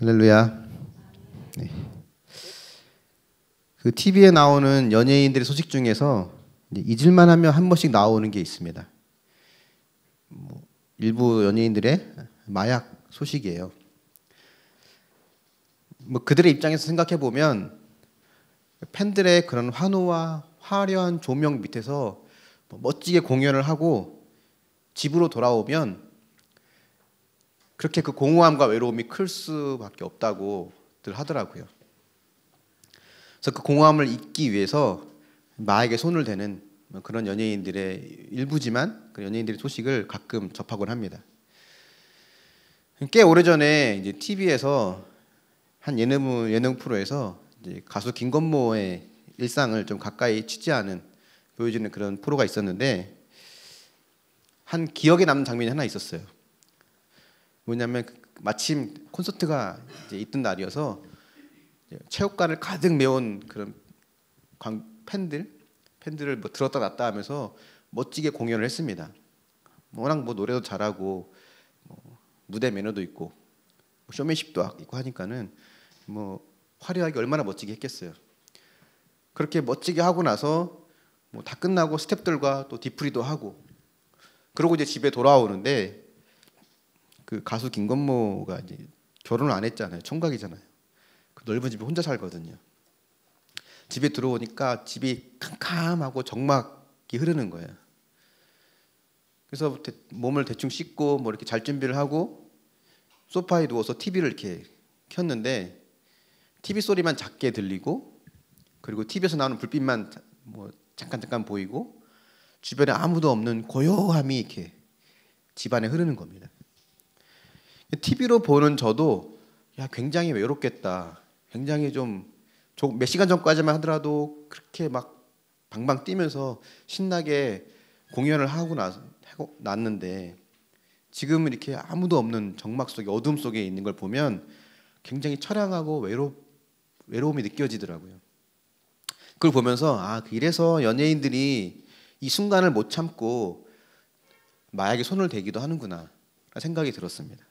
할렐루야. 네. 그 TV에 나오는 연예인들의 소식 중에서 잊을만 하면 한 번씩 나오는 게 있습니다. 일부 연예인들의 마약 소식이에요. 그들의 입장에서 생각해 보면 팬들의 그런 환호와 화려한 조명 밑에서 멋지게 공연을 하고 집으로 돌아오면 그렇게 그 공허함과 외로움이 클 수밖에 없다고들 하더라고요. 그래서 그 공허함을 잊기 위해서 마약에 손을 대는 그런 연예인들의 일부지만 그 연예인들의 소식을 가끔 접하곤 합니다. 꽤 오래전에 이제 TV에서 한 예능 프로에서 이제 가수 김건모의 일상을 좀 가까이 취재하는 보여주는 그런 프로가 있었는데 한 기억에 남는 장면이 하나 있었어요. 뭐냐면 마침 콘서트가 이제 있던 날이어서 체육관을 가득 메운 그런 팬들을 들었다 놨다 하면서 멋지게 공연을 했습니다. 워낙 노래도 잘하고 무대 매너도 있고 쇼맨십도 있고 하니까는 화려하게 얼마나 멋지게 했겠어요. 그렇게 멋지게 하고 나서 다 끝나고 스태프들과 또 뒤풀이도 하고 그러고 이제 집에 돌아오는데 그 가수 김건모가 이제 결혼을 안 했잖아요. 총각이잖아요. 그 넓은 집에 혼자 살거든요. 집에 들어오니까 집이 캄캄하고 적막이 흐르는 거예요. 그래서 몸을 대충 씻고 이렇게 잘 준비를 하고 소파에 누워서 TV를 이렇게 켰는데 TV 소리만 작게 들리고 그리고 TV에서 나오는 불빛만 잠깐 보이고 주변에 아무도 없는 고요함이 이렇게 집안에 흐르는 겁니다. TV로 보는 저도 굉장히 외롭겠다. 굉장히 몇 시간 전까지만 하더라도 그렇게 막 방방 뛰면서 신나게 공연을 하고 났는데 지금은 이렇게 아무도 없는 적막 속에 어둠 속에 있는 걸 보면 굉장히 처량하고 외로움이 느껴지더라고요. 그걸 보면서 이래서 연예인들이 이 순간을 못 참고 마약에 손을 대기도 하는구나 생각이 들었습니다.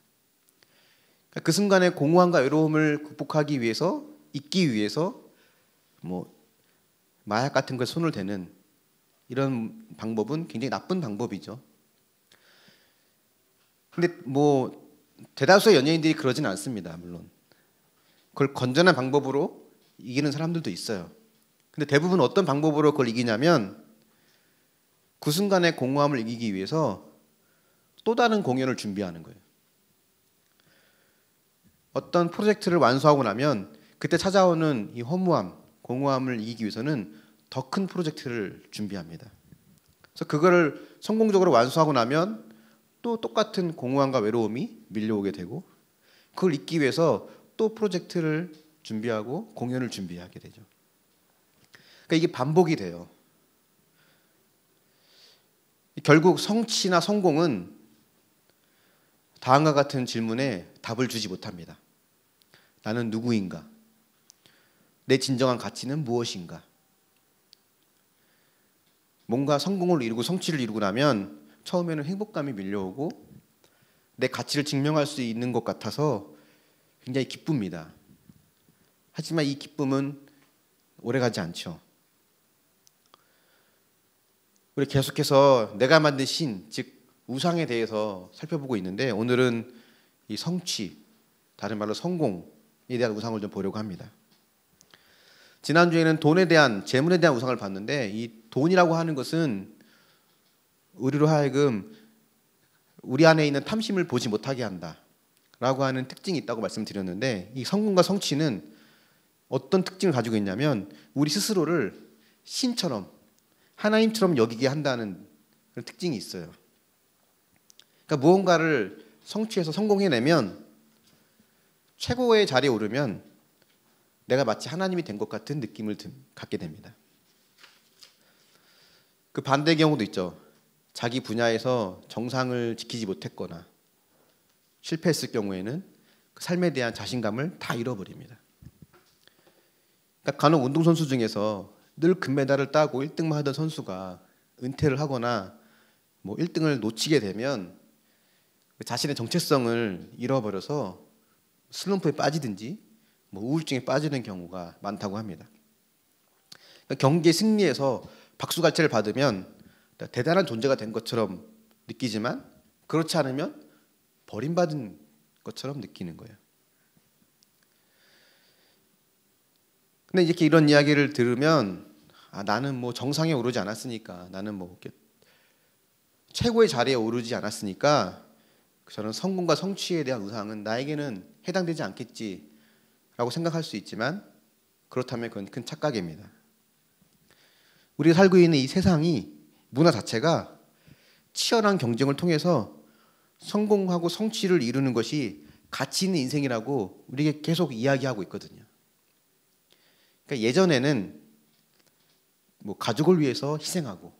그 순간의 공허함과 외로움을 극복하기 위해서 잊기 위해서 마약 같은 거에 손을 대는 이런 방법은 굉장히 나쁜 방법이죠. 근데 대다수의 연예인들이 그러진 않습니다. 물론 그걸 건전한 방법으로 이기는 사람들도 있어요. 근데 대부분 어떤 방법으로 그걸 이기냐면 그 순간의 공허함을 이기기 위해서 또 다른 공연을 준비하는 거예요. 어떤 프로젝트를 완수하고 나면 그때 찾아오는 이 허무함, 공허함을 이기기 위해서는 더 큰 프로젝트를 준비합니다. 그래서 그거를 성공적으로 완수하고 나면 또 똑같은 공허함과 외로움이 밀려오게 되고 그걸 잊기 위해서 또 프로젝트를 준비하고 공연을 준비하게 되죠. 그러니까 이게 반복이 돼요. 결국 성취나 성공은 다음과 같은 질문에 답을 주지 못합니다. 나는 누구인가? 내 진정한 가치는 무엇인가? 뭔가 성공을 이루고 성취를 이루고 나면 처음에는 행복감이 밀려오고 내 가치를 증명할 수 있는 것 같아서 굉장히 기쁩니다. 하지만 이 기쁨은 오래가지 않죠. 우리 계속해서 내가 만든 신, 즉 우상에 대해서 살펴보고 있는데 오늘은 이 성취, 다른 말로 성공에 대한 우상을 좀 보려고 합니다. 지난주에는 돈에 대한, 재물에 대한 우상을 봤는데 이 돈이라고 하는 것은 우리로 하여금 우리 안에 있는 탐심을 보지 못하게 한다라고 하는 특징이 있다고 말씀드렸는데 이 성공과 성취는 어떤 특징을 가지고 있냐면 우리 스스로를 신처럼 하나님처럼 여기게 한다는 그런 특징이 있어요. 그러니까 무언가를 성취해서 성공해내면 최고의 자리에 오르면 내가 마치 하나님이 된 것 같은 느낌을 갖게 됩니다. 그 반대의 경우도 있죠. 자기 분야에서 정상을 지키지 못했거나 실패했을 경우에는 그 삶에 대한 자신감을 다 잃어버립니다. 그러니까 간혹 운동선수 중에서 늘 금메달을 따고 1등만 하던 선수가 은퇴를 하거나 1등을 놓치게 되면 자신의 정체성을 잃어버려서 슬럼프에 빠지든지 뭐 우울증에 빠지는 경우가 많다고 합니다. 그러니까 경기의 승리에서 박수갈채를 받으면 대단한 존재가 된 것처럼 느끼지만 그렇지 않으면 버림받은 것처럼 느끼는 거예요. 근데 이렇게 이런 이야기를 들으면 나는 뭐 정상에 오르지 않았으니까, 나는 뭐 이렇게 최고의 자리에 오르지 않았으니까 저는 성공과 성취에 대한 우상은 나에게는 해당되지 않겠지라고 생각할 수 있지만 그렇다면 그건 큰 착각입니다. 우리가 살고 있는 이 세상이, 문화 자체가 치열한 경쟁을 통해서 성공하고 성취를 이루는 것이 가치 있는 인생이라고 우리에게 계속 이야기하고 있거든요. 그러니까 예전에는 뭐 가족을 위해서 희생하고,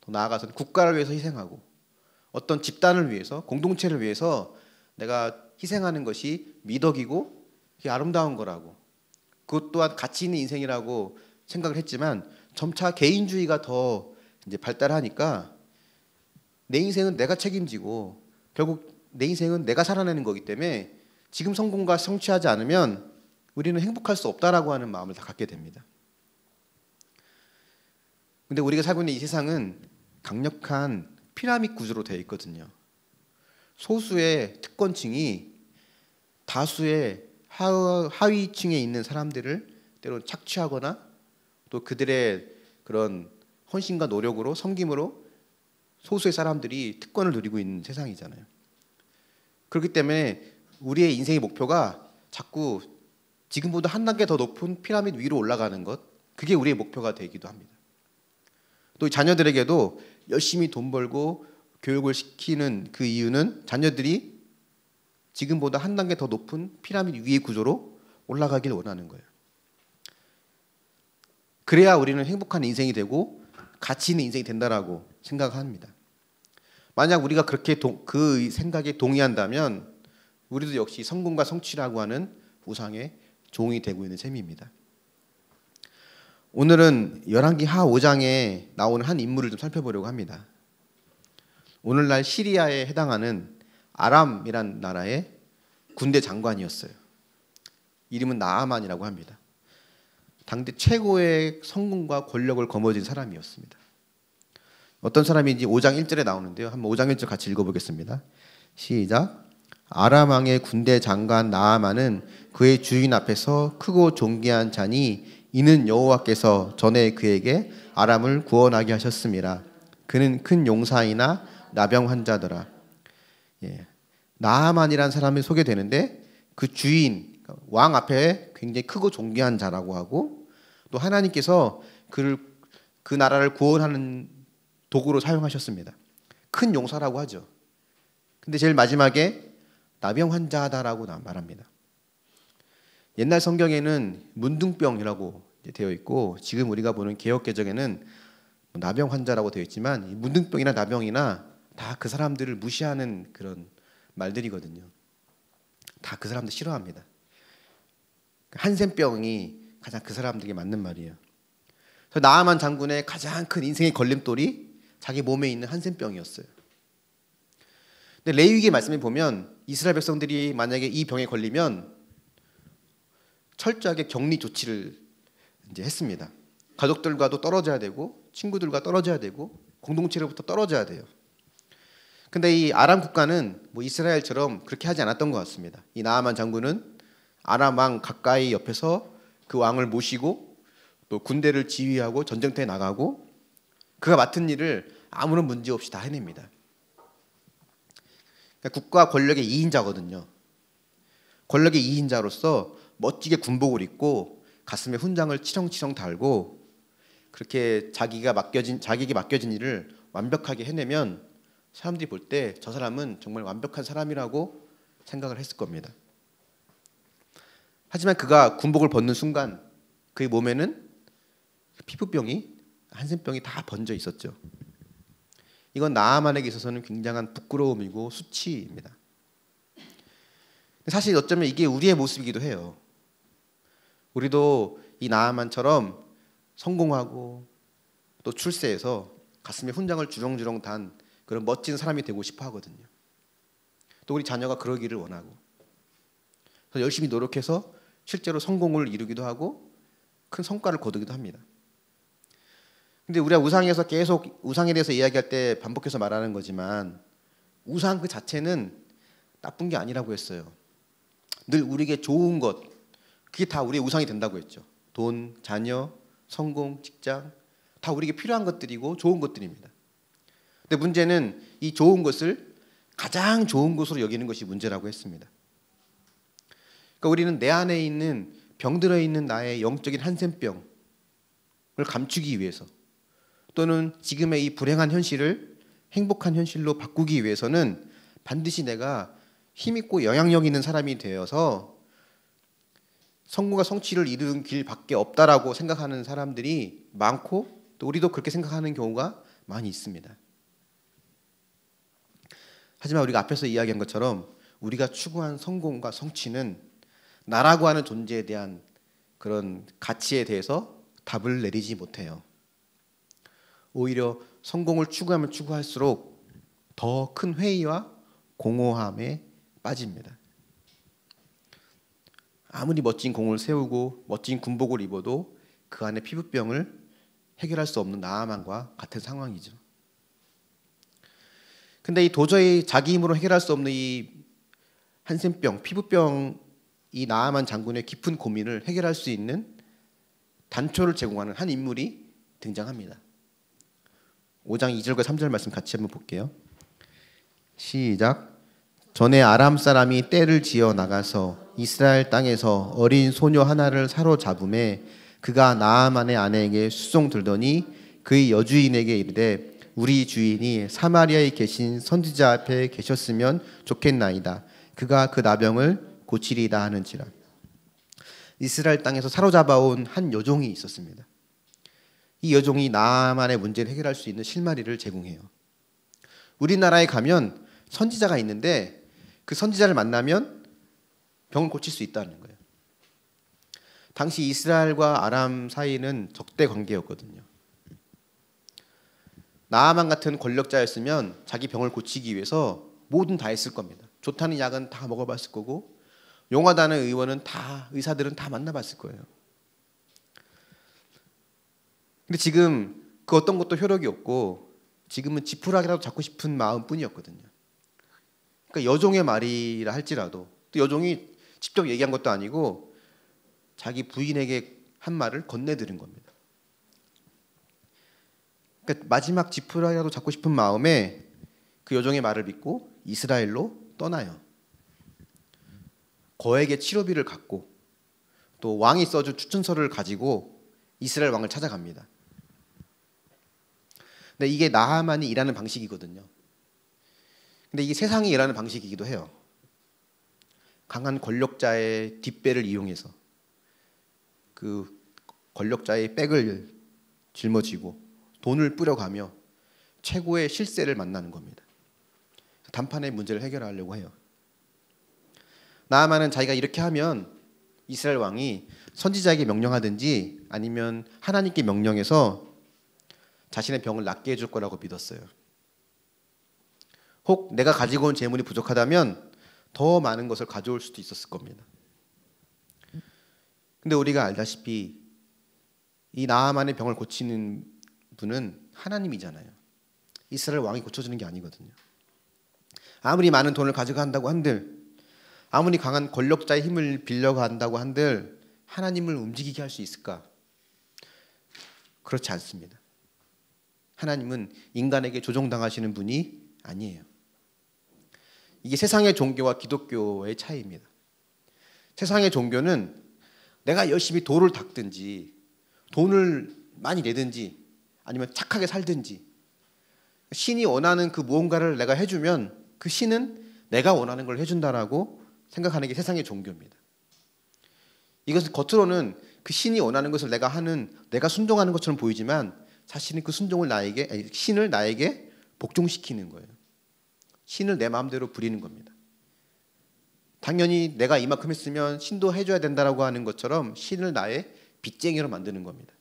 더 나아가서는 국가를 위해서 희생하고, 어떤 집단을 위해서, 공동체를 위해서 내가 희생하는 것이 미덕이고 그게 아름다운 거라고, 그것 또한 가치 있는 인생이라고 생각을 했지만 점차 개인주의가 더 이제 발달하니까 내 인생은 내가 책임지고 결국 내 인생은 내가 살아내는 거기 때문에 지금 성공과 성취하지 않으면 우리는 행복할 수 없다라고 하는 마음을 다 갖게 됩니다. 근데 우리가 살고 있는 이 세상은 강력한 피라미드 구조로 되어 있거든요. 소수의 특권층이 다수의 하위층에 있는 사람들을 때로는 착취하거나 또 그들의 그런 헌신과 노력으로, 섬김으로 소수의 사람들이 특권을 누리고 있는 세상이잖아요. 그렇기 때문에 우리의 인생의 목표가 자꾸 지금보다 한 단계 더 높은 피라미드 위로 올라가는 것, 그게 우리의 목표가 되기도 합니다. 또 자녀들에게도 열심히 돈 벌고 교육을 시키는 그 이유는 자녀들이 지금보다 한 단계 더 높은 피라미드 위의 구조로 올라가길 원하는 거예요. 그래야 우리는 행복한 인생이 되고 가치 있는 인생이 된다라고 생각합니다. 만약 우리가 그렇게 그 생각에 동의한다면 우리도 역시 성공과 성취라고 하는 우상의 종이 되고 있는 셈입니다. 오늘은 열왕기 하 5장에 나오는 한 인물을 좀 살펴보려고 합니다. 오늘날 시리아에 해당하는 아람이란 나라의 군대 장관이었어요. 이름은 나아만이라고 합니다. 당대 최고의 성공과 권력을 거머쥔 사람이었습니다. 어떤 사람인지 5장 1절에 나오는데요. 한번 5장 1절 같이 읽어보겠습니다. 시작. 아람 왕의 군대 장관 나아만은 그의 주인 앞에서 크고 존귀한 자니 이는 여호와께서 전에 그에게 아람을 구원하게 하셨습니다. 그는 큰 용사이나 나병 환자더라. 나아만이라는 사람이 소개되는데 그 주인, 왕 앞에 굉장히 크고 존귀한 자라고 하고 또 하나님께서 그 나라를 구원하는 도구로 사용하셨습니다. 큰 용사라고 하죠. 근데 제일 마지막에 나병 환자다라고 말합니다. 옛날 성경에는 문둥병이라고 되어 있고 지금 우리가 보는 개역개정에는 나병 환자라고 되어 있지만 문둥병이나 나병이나 다 그 사람들을 무시하는 그런 말들이거든요. 다 그 사람들 싫어합니다. 한센병이 가장 그 사람들에게 맞는 말이에요. 그래서 나아만 장군의 가장 큰 인생의 걸림돌이 자기 몸에 있는 한센병이었어요. 근데 레위기의 말씀에 보면 이스라엘 백성들이 만약에 이 병에 걸리면 철저하게 격리 조치를 이제 했습니다. 가족들과도 떨어져야 되고 친구들과 떨어져야 되고 공동체로부터 떨어져야 돼요. 근데 이 아람 국가는 뭐 이스라엘처럼 그렇게 하지 않았던 것 같습니다. 이 나아만 장군은 아람 왕 가까이 옆에서 그 왕을 모시고 또 군대를 지휘하고 전쟁터에 나가고 그가 맡은 일을 아무런 문제 없이 다 해냅니다. 그러니까 국가 권력의 2인자거든요. 권력의 2인자로서 멋지게 군복을 입고 가슴에 훈장을 치렁치렁 달고 그렇게 자기에게 맡겨진 일을 완벽하게 해내면 사람들이 볼 때 저 사람은 정말 완벽한 사람이라고 생각을 했을 겁니다. 하지만 그가 군복을 벗는 순간 그의 몸에는 피부병이, 한센병이 다 번져 있었죠. 이건 나아만에게 있어서는 굉장한 부끄러움이고 수치입니다. 사실 어쩌면 이게 우리의 모습이기도 해요. 우리도 이 나아만처럼 성공하고 또 출세해서 가슴에 훈장을 주렁주렁 단 그런 멋진 사람이 되고 싶어 하거든요. 또 우리 자녀가 그러기를 원하고. 그래서 열심히 노력해서 실제로 성공을 이루기도 하고 큰 성과를 거두기도 합니다. 근데 우리가 우상에서 계속 우상에 대해서 이야기할 때 반복해서 말하는 거지만 우상 그 자체는 나쁜 게 아니라고 했어요. 늘 우리에게 좋은 것, 그게 다 우리의 우상이 된다고 했죠. 돈, 자녀, 성공, 직장, 다 우리에게 필요한 것들이고 좋은 것들입니다. 근데 문제는 이 좋은 것을 가장 좋은 것으로 여기는 것이 문제라고 했습니다. 그러니까 우리는 내 안에 있는 병들어 있는 나의 영적인 한센병을 감추기 위해서, 또는 지금의 이 불행한 현실을 행복한 현실로 바꾸기 위해서는 반드시 내가 힘있고 영향력 있는 사람이 되어서 성공과 성취를 이루는 길밖에 없다라고 생각하는 사람들이 많고, 또 우리도 그렇게 생각하는 경우가 많이 있습니다. 하지만 우리가 앞에서 이야기한 것처럼 우리가 추구한 성공과 성취는 나라고 하는 존재에 대한 그런 가치에 대해서 답을 내리지 못해요. 오히려 성공을 추구하면 추구할수록 더 큰 회의와 공허함에 빠집니다. 아무리 멋진 공을 세우고 멋진 군복을 입어도 그 안에 피부병을 해결할 수 없는 나아만과 같은 상황이죠. 근데 이 도저히 자기 힘으로 해결할 수 없는 이 한센병, 피부병, 이 나아만 장군의 깊은 고민을 해결할 수 있는 단초를 제공하는 한 인물이 등장합니다. 5장 2절과 3절 말씀 같이 한번 볼게요. 시작. 전에 아람 사람이 떼를 지어 나가서 이스라엘 땅에서 어린 소녀 하나를 사로잡음에 그가 나아만의 아내에게 수송 들더니 그의 여주인에게 이르되 우리 주인이 사마리아에 계신 선지자 앞에 계셨으면 좋겠나이다. 그가 그 나병을 고치리다 하는지라. 이스라엘 땅에서 사로잡아온 한 여종이 있었습니다. 이 여종이 나아만의 문제를 해결할 수 있는 실마리를 제공해요. 우리나라에 가면 선지자가 있는데 그 선지자를 만나면 병을 고칠 수 있다는 거예요. 당시 이스라엘과 아람 사이는 적대 관계였거든요. 나아만 같은 권력자였으면 자기 병을 고치기 위해서 뭐든 다 했을 겁니다. 좋다는 약은 다 먹어봤을 거고, 용하다는 의사들은 다 만나봤을 거예요. 근데 지금 그 어떤 것도 효력이 없고 지금은 지푸라기라도 잡고 싶은 마음뿐이었거든요. 그러니까 여종의 말이라 할지라도, 또 여종이 직접 얘기한 것도 아니고 자기 부인에게 한 말을 건네들은 겁니다. 그러니까 마지막 지푸라기라도 잡고 싶은 마음에 그 여종의 말을 믿고 이스라엘로 떠나요. 거액의 치료비를 갖고 또 왕이 써준 추천서를 가지고 이스라엘 왕을 찾아갑니다. 근데 이게 나하만이 일하는 방식이거든요. 근데 이게 세상이 일하는 방식이기도 해요. 강한 권력자의 뒷배를 이용해서 그 권력자의 백을 짊어지고 돈을 뿌려가며 최고의 실세를 만나는 겁니다. 단판의 문제를 해결하려고 해요. 나아만은 자기가 이렇게 하면 이스라엘 왕이 선지자에게 명령하든지 아니면 하나님께 명령해서 자신의 병을 낫게 해줄 거라고 믿었어요. 혹 내가 가지고 온 재물이 부족하다면 더 많은 것을 가져올 수도 있었을 겁니다. 근데 우리가 알다시피 이 나아만의 병을 고치는 분은 하나님이잖아요. 이스라엘 왕이 고쳐주는 게 아니거든요. 아무리 많은 돈을 가져간다고 한들, 아무리 강한 권력자의 힘을 빌려간다고 한들 하나님을 움직이게 할 수 있을까? 그렇지 않습니다. 하나님은 인간에게 조종당하시는 분이 아니에요. 이게 세상의 종교와 기독교의 차이입니다. 세상의 종교는 내가 열심히 돌을 닦든지 돈을 많이 내든지 아니면 착하게 살든지 신이 원하는 그 무언가를 내가 해주면 그 신은 내가 원하는 걸 해준다라고 생각하는 게 세상의 종교입니다. 이것은 겉으로는 그 신이 원하는 것을 내가 순종하는 것처럼 보이지만 사실은 그 순종을 신을 나에게 복종시키는 거예요. 신을 내 마음대로 부리는 겁니다. 당연히 내가 이만큼 했으면 신도 해줘야 된다라고 하는 것처럼 신을 나의 빚쟁이로 만드는 겁니다.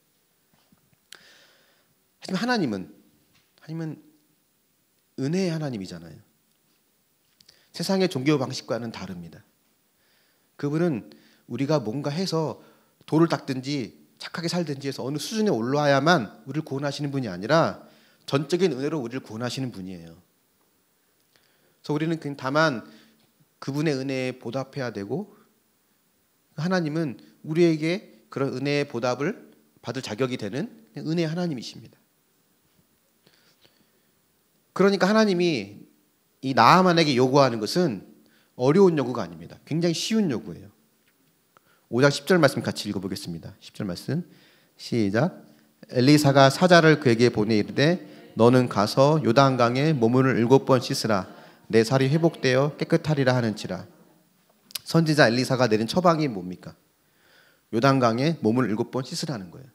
하지만 하나님은 은혜의 하나님이잖아요. 세상의 종교 방식과는 다릅니다. 그분은 우리가 뭔가 해서 돌을 닦든지 착하게 살든지 해서 어느 수준에 올라와야만 우리를 구원하시는 분이 아니라 전적인 은혜로 우리를 구원하시는 분이에요. 그래서 우리는 그냥 다만 그분의 은혜에 보답해야 되고, 하나님은 우리에게 그런 은혜의 보답을 받을 자격이 되는 은혜의 하나님이십니다. 그러니까 하나님이 이 나아만에게 요구하는 것은 어려운 요구가 아닙니다. 굉장히 쉬운 요구예요. 5장 10절 말씀 같이 읽어보겠습니다. 10절 말씀 시작. 엘리사가 사자를 그에게 보내 이르되 너는 가서 요단강에 몸을 7번 씻으라. 내 살이 회복되어 깨끗하리라 하는지라. 선지자 엘리사가 내린 처방이 뭡니까? 요단강에 몸을 7번 씻으라는 거예요.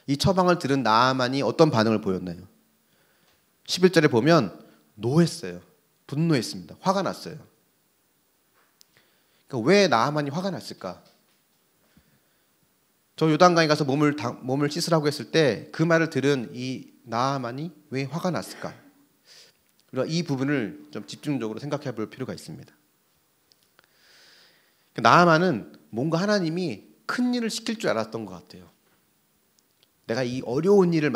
이 처방을 들은 나아만이 어떤 반응을 보였나요? 11절에 보면 노했어요. 분노했습니다. 화가 났어요. 그러니까 왜 나아만이 화가 났을까? 저 요단강에 가서 몸을 씻으라고 했을 때 그 말을 들은 이 나아만이 왜 화가 났을까? 우리가 이 부분을 좀 집중적으로 생각해 볼 필요가 있습니다. 나아만은 뭔가 하나님이 큰 일을 시킬 줄 알았던 것 같아요. 내가 이 어려운 일을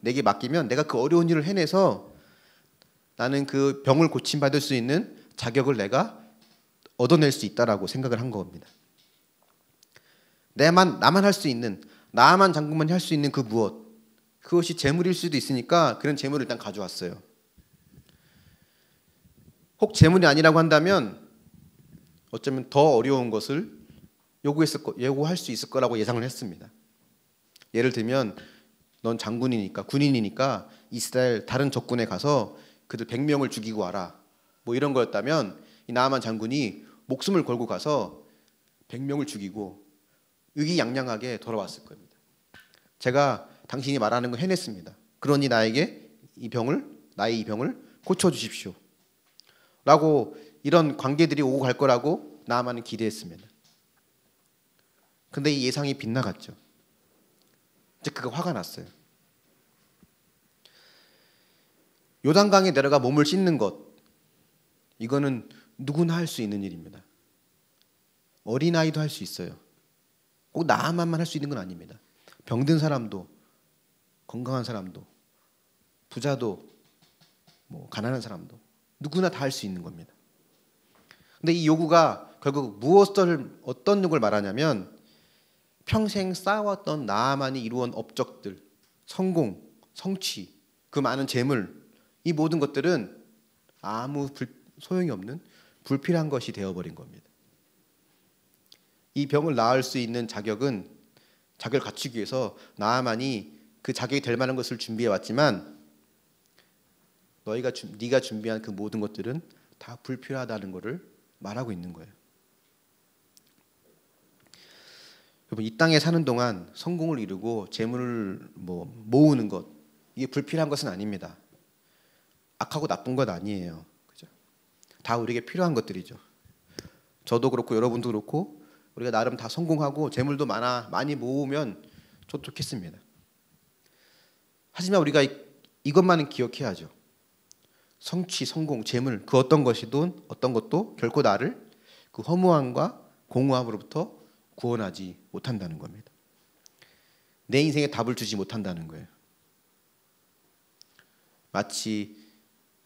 내게 맡기면 내가 그 어려운 일을 해내서 나는 그 병을 고침받을 수 있는 자격을 내가 얻어낼 수 있다라고 생각을 한 겁니다. 나만 할 수 있는, 나만 장군만이 할 수 있는 그 무엇, 그것이 재물일 수도 있으니까 그런 재물을 일단 가져왔어요. 혹 재물이 아니라고 한다면 어쩌면 더 어려운 것을 요구할 수 있을 거라고 예상을 했습니다. 예를 들면 넌 장군이니까, 군인이니까 이스라엘 다른 적군에 가서 그들 100명을 죽이고 와라, 뭐 이런 거였다면 이 나아만 장군이 목숨을 걸고 가서 100명을 죽이고 의기양양하게 돌아왔을 겁니다. 제가 당신이 말하는 거 해냈습니다. 그러니 나의 이 병을 고쳐주십시오 라고 이런 관계들이 오고 갈 거라고 나아만은 기대했습니다. 근데 이 예상이 빗나갔죠. 이제 그가 화가 났어요. 요단강에 내려가 몸을 씻는 것, 이거는 누구나 할 수 있는 일입니다. 어린아이도 할 수 있어요. 꼭 나아만만 할 수 있는 건 아닙니다. 병든 사람도, 건강한 사람도, 부자도, 가난한 사람도 누구나 다 할 수 있는 겁니다. 근데 이 요구가 결국 어떤 요구를 말하냐면 평생 쌓아왔던 나아만이 이루어온 업적들, 성공, 성취, 그 많은 재물, 이 모든 것들은 아무 소용이 없는 불필요한 것이 되어버린 겁니다. 이 병을 나을 수 있는 자격을 갖추기 위해서 나아만이 그 자격이 될 만한 것을 준비해 왔지만 네가 준비한 그 모든 것들은 다 불필요하다는 것을 말하고 있는 거예요. 여러분, 이 땅에 사는 동안 성공을 이루고 재물을 모으는 것, 이게 불필요한 것은 아닙니다. 악하고 나쁜 것 아니에요. 그죠? 다 우리에게 필요한 것들이죠. 저도 그렇고 여러분도 그렇고 우리가 나름 다 성공하고 재물도 많이 모으면 좋겠습니다. 하지만 우리가 이것만은 기억해야죠. 성취, 성공, 재물, 그 어떤 것도 결코 나를 그 허무함과 공허함으로부터 구원하지 못한다는 겁니다. 내 인생에 답을 주지 못한다는 거예요. 마치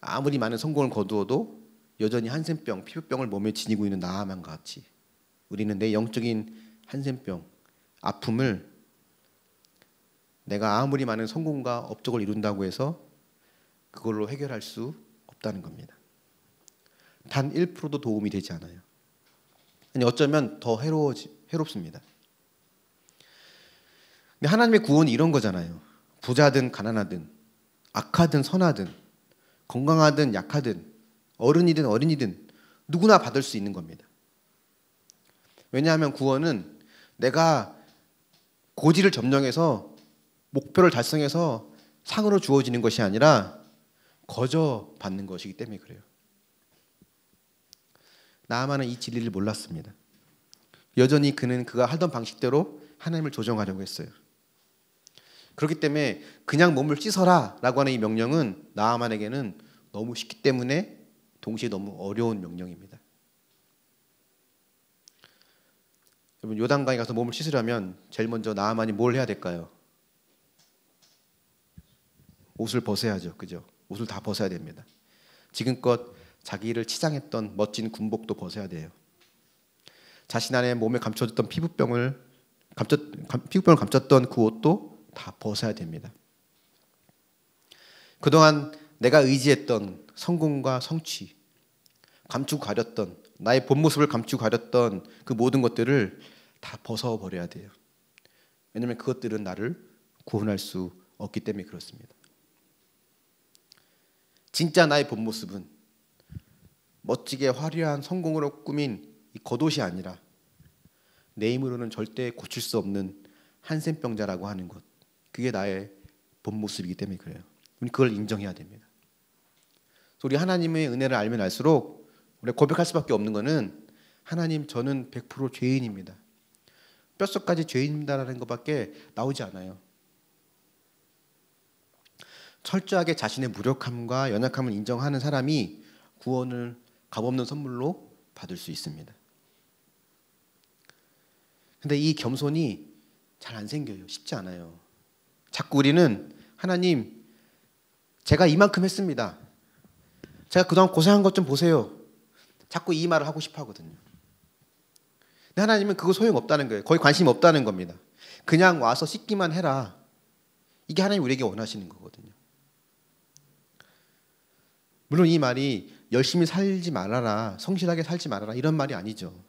아무리 많은 성공을 거두어도 여전히 한센병, 피부병을 몸에 지니고 있는 나아만과 같이 우리는 내 영적인 한센병, 아픔을 내가 아무리 많은 성공과 업적을 이룬다고 해서 그걸로 해결할 수 없다는 겁니다. 단 1%도 도움이 되지 않아요. 아니, 어쩌면 더 해롭습니다. 근데 하나님의 구원이 이런 거잖아요. 부자든 가난하든 악하든 선하든 건강하든 약하든 어른이든 어린이든 누구나 받을 수 있는 겁니다. 왜냐하면 구원은 내가 고지를 점령해서 목표를 달성해서 상으로 주어지는 것이 아니라 거저 받는 것이기 때문에 그래요. 나아만은 이 진리를 몰랐습니다. 여전히 그가 하던 방식대로 하나님을 조정하려고 했어요. 그렇기 때문에 그냥 몸을 씻어라 라고 하는 이 명령은 나아만에게는 너무 쉽기 때문에 동시에 너무 어려운 명령입니다. 여러분 요단강에 가서 몸을 씻으려면 제일 먼저 나아만이 뭘 해야 될까요? 옷을 벗어야죠. 그죠? 옷을 다 벗어야 됩니다. 지금껏 자기를 치장했던 멋진 군복도 벗어야 돼요. 자신 안에 몸에 감춰졌던 피부병을 감췄던 그 옷도 다 벗어야 됩니다. 그동안 내가 의지했던 성공과 성취, 감추고 가렸던 나의 본 모습을 감추고 가렸던 그 모든 것들을 다 벗어버려야 돼요. 왜냐하면 그것들은 나를 구원할 수 없기 때문에 그렇습니다. 진짜 나의 본 모습은 멋지게 화려한 성공으로 꾸민 이 겉옷이 아니라 내 힘으로는 절대 고칠 수 없는 한센병자라고 하는 것, 그게 나의 본 모습이기 때문에 그래요. 우리 그걸 인정해야 됩니다. 우리 하나님의 은혜를 알면 알수록 우리 고백할 수밖에 없는 것은 하나님, 저는 100% 죄인입니다. 뼛속까지 죄인입니다라는 것밖에 나오지 않아요. 철저하게 자신의 무력함과 연약함을 인정하는 사람이 구원을 값없는 선물로 받을 수 있습니다. 근데 이 겸손이 잘 안 생겨요. 쉽지 않아요. 자꾸 우리는 하나님, 제가 이만큼 했습니다. 제가 그동안 고생한 것 좀 보세요. 자꾸 이 말을 하고 싶어 하거든요. 근데 하나님은 그거 소용없다는 거예요. 거의 관심 없다는 겁니다. 그냥 와서 씻기만 해라. 이게 하나님 우리에게 원하시는 거거든요. 물론 이 말이 열심히 살지 말아라, 성실하게 살지 말아라 이런 말이 아니죠.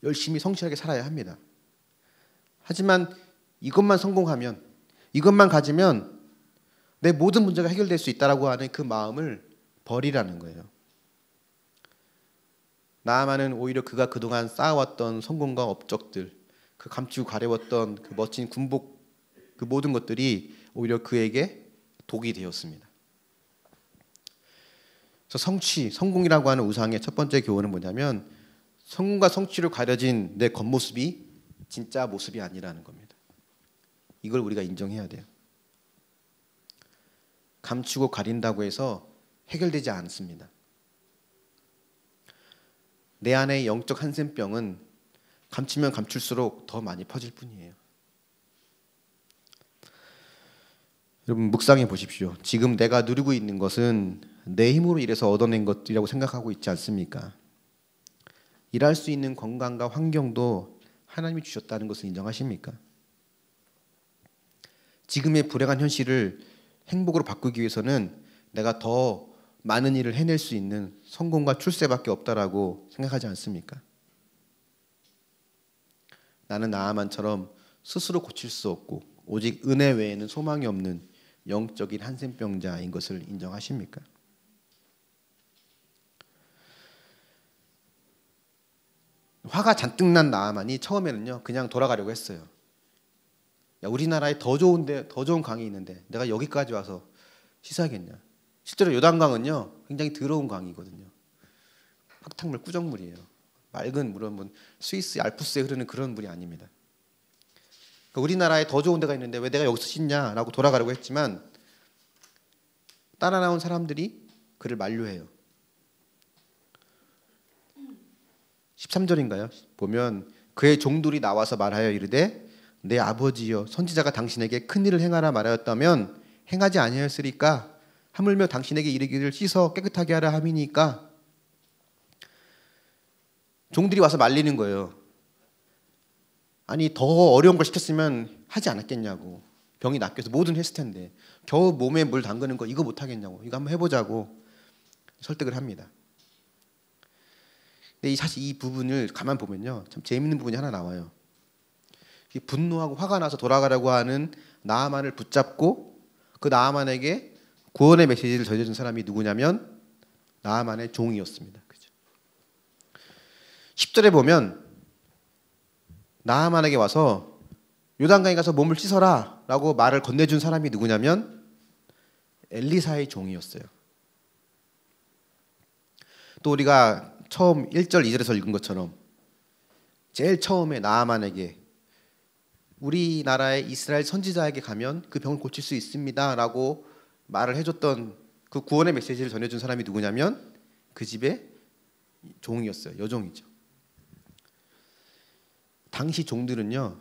열심히 성실하게 살아야 합니다. 하지만 이것만 성공하면, 이것만 가지면 내 모든 문제가 해결될 수 있다라고 하는 그 마음을 버리라는 거예요. 나아만은 오히려 그가 그동안 쌓아왔던 성공과 업적들, 그 감추고 가려웠던 그 멋진 군복, 그 모든 것들이 오히려 그에게 독이 되었습니다. 그래서 성취, 성공이라고 하는 우상의 첫 번째 교훈은 뭐냐면 성공과 성취로 가려진 내 겉모습이 진짜 모습이 아니라는 겁니다. 이걸 우리가 인정해야 돼요. 감추고 가린다고 해서 해결되지 않습니다. 내 안의 영적 한센병은 감추면 감출수록 더 많이 퍼질 뿐이에요. 여러분 묵상해 보십시오. 지금 내가 누리고 있는 것은 내 힘으로 일해서 얻어낸 것이라고 생각하고 있지 않습니까? 일할 수 있는 건강과 환경도 하나님이 주셨다는 것을 인정하십니까? 지금의 불행한 현실을 행복으로 바꾸기 위해서는 내가 더 많은 일을 해낼 수 있는 성공과 출세밖에 없다라고 생각하지 않습니까? 나는 나아만처럼 스스로 고칠 수 없고 오직 은혜 외에는 소망이 없는 영적인 한센병자인 것을 인정하십니까? 화가 잔뜩 난 나아만이 처음에는요 그냥 돌아가려고 했어요. 야, 우리나라에 더 좋은 강이 있는데 내가 여기까지 와서 씻어야겠냐. 실제로 요단강은요 굉장히 더러운 강이거든요. 흙탕물, 꾸정물이에요. 맑은 물은 스위스 알프스에 흐르는 그런 물이 아닙니다. 그러니까 우리나라에 더 좋은 데가 있는데 왜 내가 여기서 씻냐라고 돌아가려고 했지만 따라 나온 사람들이 그를 만류해요. 13절인가요? 보면 그의 종들이 나와서 말하여 이르되 내 아버지여 선지자가 당신에게 큰 일을 행하라 말하였다면 행하지 아니하였으리까 하물며 당신에게 이르기를 씻어 깨끗하게 하라 함이니까. 종들이 와서 말리는 거예요. 아니 더 어려운 걸 시켰으면 하지 않았겠냐고. 병이 낫겠어 뭐든 했을 텐데 겨우 몸에 물 담그는 거 이거 못하겠냐고. 이거 한번 해보자고 설득을 합니다. 근데 사실 이 부분을 가만 보면요 참 재밌는 부분이 하나 나와요. 분노하고 화가 나서 돌아가려고 하는 나아만을 붙잡고 그 나아만에게 구원의 메시지를 전해준 사람이 누구냐면 나아만의 종이었습니다. 그죠? 10절에 보면 나아만에게 와서 요단강에 가서 몸을 씻어라 라고 말을 건네준 사람이 누구냐면 엘리사의 종이었어요. 또 우리가 처음 1절 2절에서 읽은 것처럼 제일 처음에 나아만에게 우리나라의 이스라엘 선지자에게 가면 그 병을 고칠 수 있습니다 라고 말을 해줬던 그 구원의 메시지를 전해준 사람이 누구냐면 그 집의 종이었어요. 여종이죠. 당시 종들은요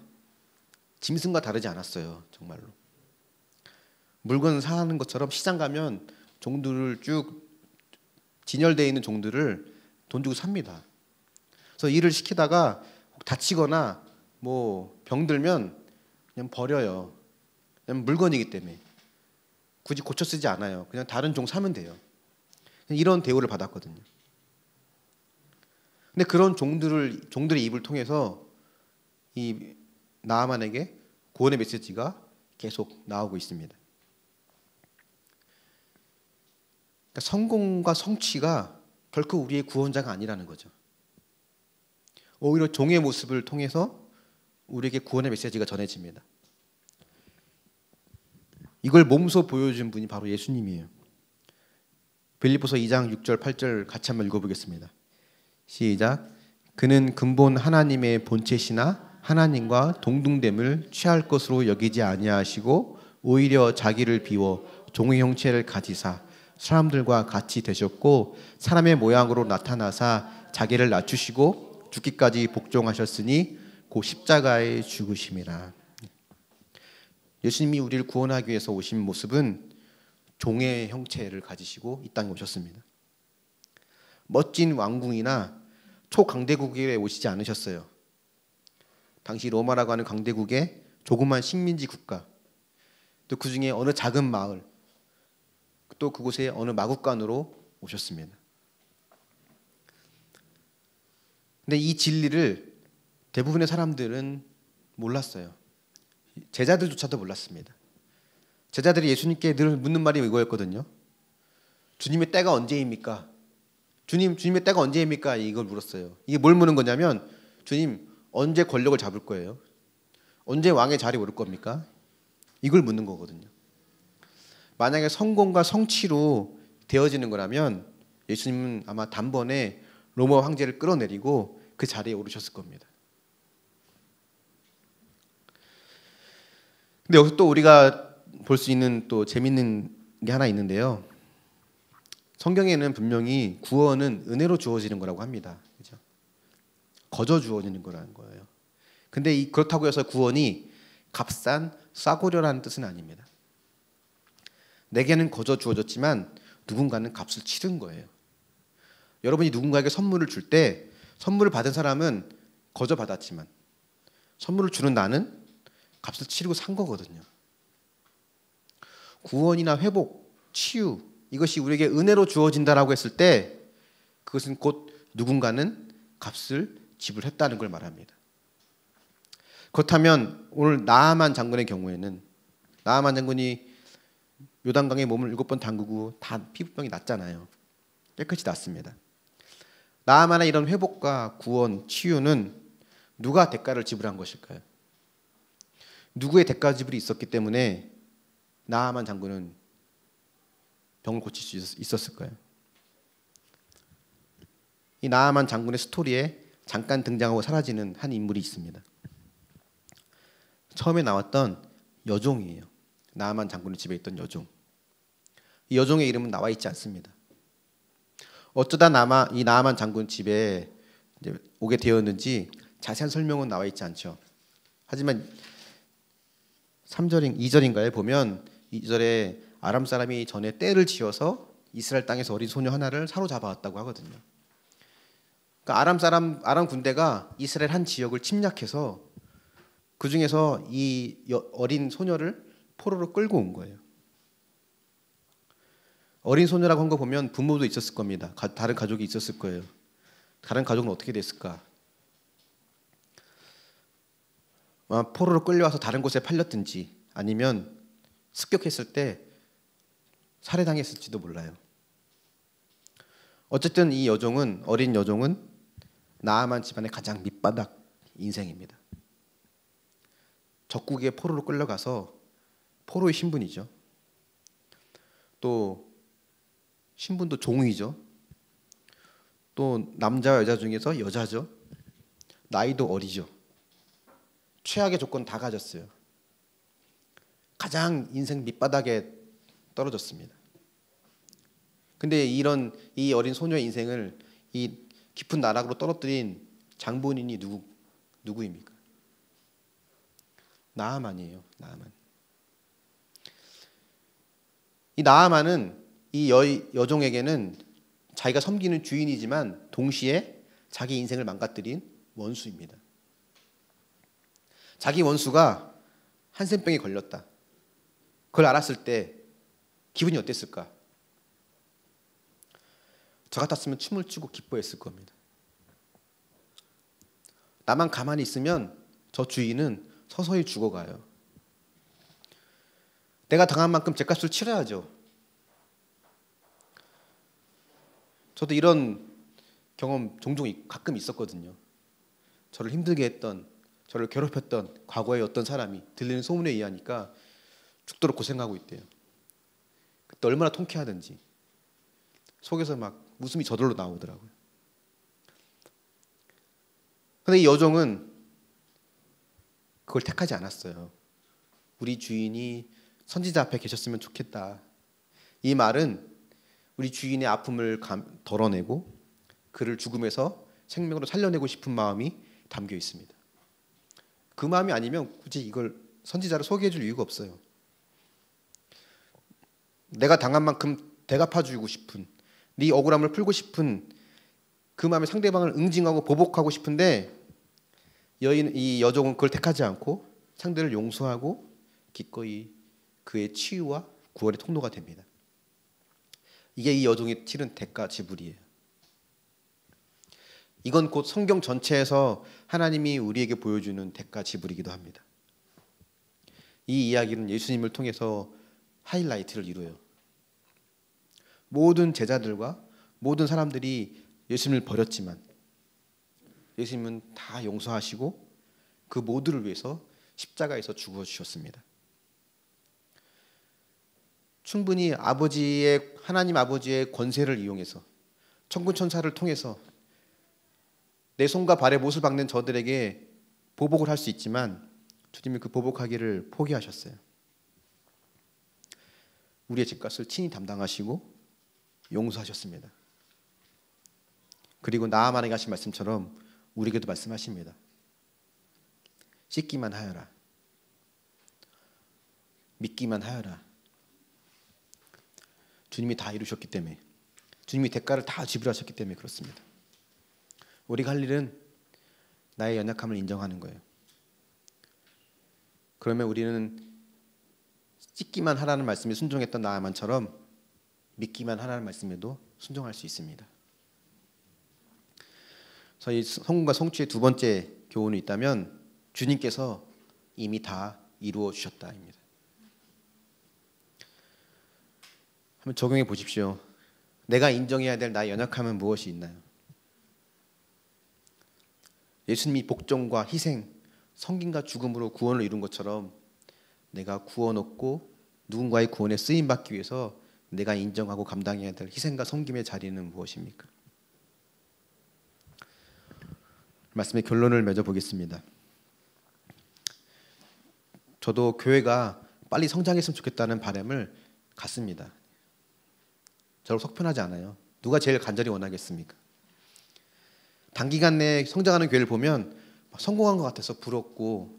짐승과 다르지 않았어요. 정말로 물건 사는 것처럼 시장 가면 종들을 쭉 진열되어 있는 종들을 돈 주고 삽니다. 그래서 일을 시키다가 다치거나 뭐 병들면 그냥 버려요. 그냥 물건이기 때문에 굳이 고쳐 쓰지 않아요. 그냥 다른 종 사면 돼요. 이런 대우를 받았거든요. 근데 그런 종들의 입을 통해서 이 나아만에게 구원의 메시지가 계속 나오고 있습니다. 그러니까 성공과 성취가 결코 우리의 구원자가 아니라는 거죠. 오히려 종의 모습을 통해서 우리에게 구원의 메시지가 전해집니다. 이걸 몸소 보여준 분이 바로 예수님이에요. 빌립보서 2장 6절 8절 같이 한번 읽어보겠습니다. 시작. 그는 근본 하나님의 본체시나 하나님과 동등됨을 취할 것으로 여기지 아니하시고 오히려 자기를 비워 종의 형체를 가지사 사람들과 같이 되셨고 사람의 모양으로 나타나사 자기를 낮추시고 죽기까지 복종하셨으니 곧 십자가에 죽으심이라. 예수님이 우리를 구원하기 위해서 오신 모습은 종의 형체를 가지시고 이 땅에 오셨습니다. 멋진 왕궁이나 초강대국에 오시지 않으셨어요. 당시 로마라고 하는 강대국의 조그만 식민지 국가, 또 그 중에 어느 작은 마을, 또 그곳의 어느 마국간으로 오셨습니다. 근데 이 진리를 대부분의 사람들은 몰랐어요. 제자들조차도 몰랐습니다. 제자들이 예수님께 늘 묻는 말이 이거였거든요. 주님의 때가 언제입니까? 주님의 때가 언제입니까? 이걸 물었어요. 이게 뭘 묻는 거냐면 주님 언제 권력을 잡을 거예요? 언제 왕의 자리에 오를 겁니까? 이걸 묻는 거거든요. 만약에 성공과 성취로 되어지는 거라면 예수님은 아마 단번에 로마 황제를 끌어내리고 그 자리에 오르셨을 겁니다. 근데 여기서 또 우리가 볼 수 있는 또 재밌는 게 하나 있는데요. 성경에는 분명히 구원은 은혜로 주어지는 거라고 합니다. 그렇죠? 거저 주어지는 거라는 거예요. 근데 그렇다고 해서 구원이 값싼 싸구려라는 뜻은 아닙니다. 내게는 거저 주어졌지만 누군가는 값을 치른 거예요. 여러분이 누군가에게 선물을 줄 때 선물을 받은 사람은 거저 받았지만 선물을 주는 나는 값을 치르고 산 거거든요. 구원이나 회복, 치유 이것이 우리에게 은혜로 주어진다라고 했을 때 그것은 곧 누군가는 값을 지불했다는 걸 말합니다. 그렇다면 오늘 나아만 장군의 경우에는 나아만 장군이 요단강에 몸을 7번 담그고 다 피부병이 났잖아요. 깨끗이 났습니다. 나아만의 이런 회복과 구원, 치유는 누가 대가를 지불한 것일까요? 누구의 대가 지불이 있었기 때문에 나아만 장군은 병을 고칠 수 있었을까요? 이 나아만 장군의 스토리에 잠깐 등장하고 사라지는 한 인물이 있습니다. 처음에 나왔던 여종이에요. 나아만 장군의 집에 있던 여종. 이 여종의 이름은 나와 있지 않습니다. 어쩌다 이 나아만 장군 집에 이제 오게 되었는지 자세한 설명은 나와 있지 않죠. 하지만 2절인가에 보면 2절에 아람 사람이 전에 떼를 지어서 이스라엘 땅에서 어린 소녀 하나를 사로잡아왔다고 하거든요. 그러니까 아람 군대가 이스라엘 한 지역을 침략해서 그 중에서 이 어린 소녀를 포로로 끌고 온 거예요. 어린 소녀라고 한 거 보면 부모도 있었을 겁니다. 다른 가족이 있었을 거예요. 다른 가족은 어떻게 됐을까? 포로로 끌려와서 다른 곳에 팔렸든지 아니면 습격했을 때 살해당했을지도 몰라요. 어쨌든 이 어린 여종은 나아만 집안의 가장 밑바닥 인생입니다. 적국의 포로로 끌려가서 포로의 신분이죠. 또 신분도 종이죠. 또 남자와 여자 중에서 여자죠. 나이도 어리죠. 최악의 조건 다 가졌어요. 가장 인생 밑바닥에 떨어졌습니다. 근데 이 어린 소녀의 인생을 이 깊은 나락으로 떨어뜨린 장본인이 누구입니까? 나아만이에요. 나아만. 이 나아만은 이 여종에게는 자기가 섬기는 주인이지만 동시에 자기 인생을 망가뜨린 원수입니다. 자기 원수가 한센병에 걸렸다. 그걸 알았을 때 기분이 어땠을까? 저 같았으면 춤을 추고 기뻐했을 겁니다. 나만 가만히 있으면 저 주인은 서서히 죽어가요. 내가 당한 만큼 죗값을 치러야죠. 저도 이런 경험 종종 가끔 있었거든요. 저를 힘들게 했던, 저를 괴롭혔던 과거의 어떤 사람이 들리는 소문에 의하니까 죽도록 고생하고 있대요. 그때 얼마나 통쾌하든지 속에서 막 웃음이 저절로 나오더라고요. 그런데 이 여종은 그걸 택하지 않았어요. 우리 주인이 선지자 앞에 계셨으면 좋겠다. 이 말은 우리 주인의 아픔을 덜어내고 그를 죽음에서 생명으로 살려내고 싶은 마음이 담겨 있습니다. 그 마음이 아니면 굳이 이걸 선지자를 소개해 줄 이유가 없어요. 내가 당한 만큼 대갚아주고 싶은, 네 억울함을 풀고 싶은 그 마음에 상대방을 응징하고 보복하고 싶은데 이 여종은 그걸 택하지 않고 상대를 용서하고 기꺼이 그의 치유와 구원의 통로가 됩니다. 이게 이 여종이 치른 대가 지불이에요. 이건 곧 성경 전체에서 하나님이 우리에게 보여주는 대가 지불이기도 합니다. 이 이야기는 예수님을 통해서 하이라이트를 이루어요. 모든 제자들과 모든 사람들이 예수님을 버렸지만 예수님은 다 용서하시고 그 모두를 위해서 십자가에서 죽어주셨습니다. 충분히 하나님 아버지의 권세를 이용해서 천군천사를 통해서 내 손과 발에 못을 박는 저들에게 보복을 할 수 있지만 주님이 그 보복하기를 포기하셨어요. 우리의 죗값을 친히 담당하시고 용서하셨습니다. 그리고 나아만에게 하신 말씀처럼 우리에게도 말씀하십니다. 씻기만 하여라. 믿기만 하여라. 주님이 다 이루셨기 때문에, 주님이 대가를 다 지불하셨기 때문에 그렇습니다. 우리가 할 일은 나의 연약함을 인정하는 거예요. 그러면 우리는 씻기만 하라는 말씀에 순종했던 나아만처럼 믿기만 하라는 말씀에도 순종할 수 있습니다. 저희 성공과 성취의 두 번째 교훈이 있다면 주님께서 이미 다 이루어 주셨다입니다. 한번 적용해 보십시오. 내가 인정해야 될 나의 연약함은 무엇이 있나요? 예수님이 복종과 희생, 성김과 죽음으로 구원을 이룬 것처럼 내가 구원 얻고 누군가의 구원에 쓰임받기 위해서 내가 인정하고 감당해야 될 희생과 섬김의 자리는 무엇입니까? 말씀의 결론을 맺어보겠습니다. 저도 교회가 빨리 성장했으면 좋겠다는 바람을 갖습니다. 저를 속편하지 않아요. 누가 제일 간절히 원하겠습니까? 단기간 내에 성장하는 교회를 보면 성공한 것 같아서 부럽고,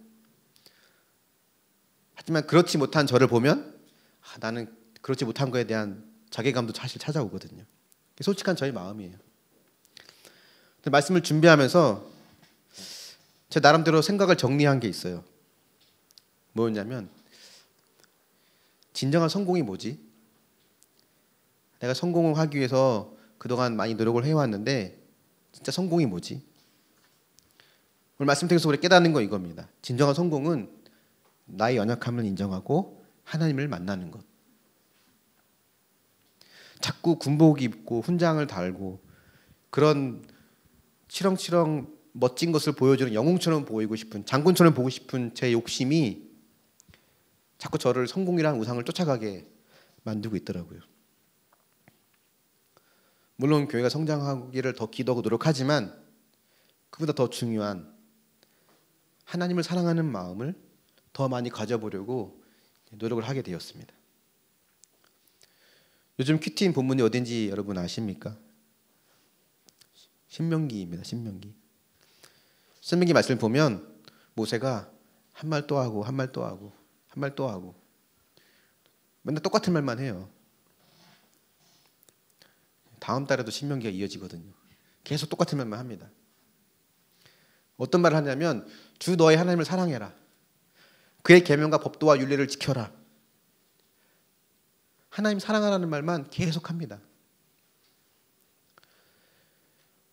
하지만 그렇지 못한 저를 보면 나는 그렇지 못한 거에 대한 자괴감도 사실 찾아오거든요. 솔직한 저의 마음이에요. 근데 말씀을 준비하면서 제 나름대로 생각을 정리한 게 있어요. 뭐였냐면, 진정한 성공이 뭐지? 내가 성공을 하기 위해서 그동안 많이 노력을 해왔는데 진짜 성공이 뭐지? 오늘 말씀 통해서 우리 깨닫는 거 이겁니다. 진정한 성공은 나의 연약함을 인정하고 하나님을 만나는 것. 자꾸 군복 입고 훈장을 달고 그런 치렁치렁 멋진 것을 보여주는 영웅처럼 보이고 싶은, 장군처럼 보고 싶은 제 욕심이 자꾸 저를 성공이라는 우상을 쫓아가게 만들고 있더라고요. 물론 교회가 성장하기를 더 기도하고 노력하지만 그보다 더 중요한 하나님을 사랑하는 마음을 더 많이 가져보려고 노력을 하게 되었습니다. 요즘 큐티인 본문이 어딘지 여러분 아십니까? 신명기입니다. 신명기 말씀을 보면 모세가 한 말 또 하고 한 말 또 하고 한 말 또 하고 맨날 똑같은 말만 해요. 다음 달에도 신명기가 이어지거든요. 계속 똑같은 말만 합니다. 어떤 말을 하냐면 주 너의 하나님을 사랑해라. 그의 계명과 법도와 율례를 지켜라. 하나님 사랑하라는 말만 계속합니다.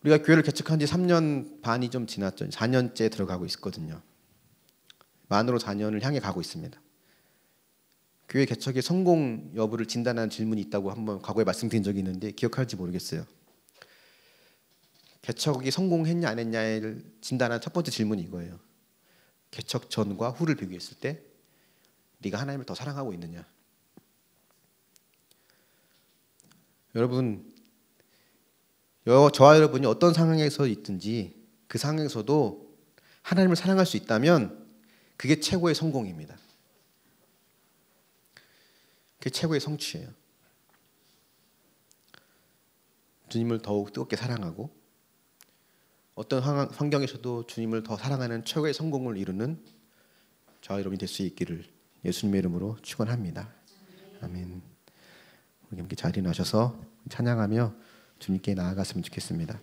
우리가 교회를 개척한 지 3년 반이 좀 지났죠. 4년째 들어가고 있거든요. 만으로 4년을 향해 가고 있습니다. 교회 개척의 성공 여부를 진단하는 질문이 있다고 한번 과거에 말씀드린 적이 있는데 기억할지 모르겠어요. 개척이 성공했냐 안 했냐를 진단하는 첫 번째 질문이 이거예요. 개척 전과 후를 비교했을 때 네가 하나님을 더 사랑하고 있느냐. 여러분, 저와 여러분이 어떤 상황에서 있든지 그 상황에서도 하나님을 사랑할 수 있다면 그게 최고의 성공입니다. 그게 최고의 성취예요. 주님을 더욱 뜨겁게 사랑하고 어떤 환경에서도 주님을 더 사랑하는 최고의 성공을 이루는 저와 여러분이 될 수 있기를 예수님의 이름으로 축원합니다. 아멘. 우리 함께 자리에 나셔서 찬양하며 주님께 나아갔으면 좋겠습니다.